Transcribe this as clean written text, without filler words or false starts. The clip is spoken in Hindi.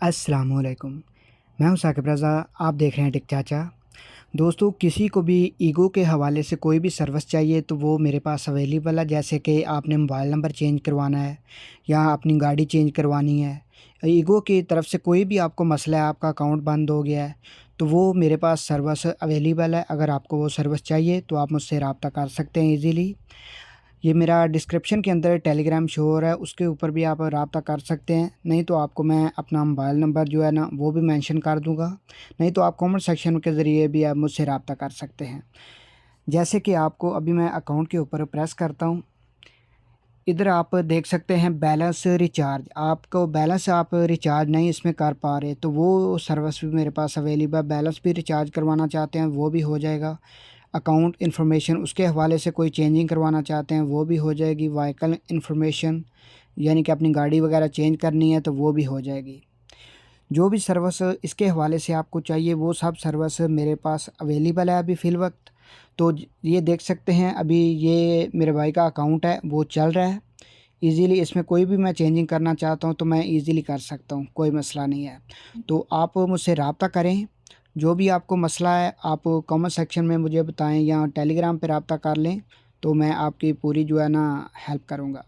अस्सलामुअलैकुम। मैं हूं साकिब रज़ा, आप देख रहे हैं टिक चाचा। दोस्तों, किसी को भी ईगो के हवाले से कोई भी सर्विस चाहिए तो वो मेरे पास अवेलेबल है। जैसे कि आपने मोबाइल नंबर चेंज करवाना है या अपनी गाड़ी चेंज करवानी है, ईगो की तरफ से कोई भी आपको मसला है, आपका अकाउंट बंद हो गया है, तो वो मेरे पास सर्विस अवेलेबल है। अगर आपको वो सर्विस चाहिए तो आप मुझसे रब्ता कर सकते हैं ईज़िली। ये मेरा डिस्क्रिप्शन के अंदर टेलीग्राम शो हो रहा है, उसके ऊपर भी आप रब्ता कर सकते हैं। नहीं तो आपको मैं अपना मोबाइल नंबर जो है ना वो भी मेंशन कर दूँगा। नहीं तो आप कमेंट सेक्शन के ज़रिए भी आप मुझसे रब्ता कर सकते हैं। जैसे कि आपको अभी मैं अकाउंट के ऊपर प्रेस करता हूँ, इधर आप देख सकते हैं बैलेंस रिचार्ज। आपको बैलेंस आप रिचार्ज नहीं इसमें कर पा रहे तो वो सर्विस भी मेरे पास अवेलेबल है। बैलेंस भी रिचार्ज करवाना चाहते हैं वो भी हो जाएगा। अकाउंट इन्फॉर्मेशन उसके हवाले से कोई चेंजिंग करवाना चाहते हैं वो भी हो जाएगी। व्हीकल इन्फॉर्मेशन यानी कि अपनी गाड़ी वगैरह चेंज करनी है तो वो भी हो जाएगी। जो भी सर्विस इसके हवाले से आपको चाहिए वो सब सर्विस मेरे पास अवेलेबल है अभी फ़िल वक्त। तो ये देख सकते हैं अभी ये मेरे भाई का अकाउंट है वो चल रहा है ईज़िली। इसमें कोई भी मैं चेंजिंग करना चाहता हूँ तो मैं ईज़िली कर सकता हूँ, कोई मसला नहीं है। तो आप मुझसे रब्ता करें, जो भी आपको मसला है आप कमेंट सेक्शन में मुझे बताएं या टेलीग्राम पे रब्ता कर लें, तो मैं आपकी पूरी जो है ना हेल्प करूँगा।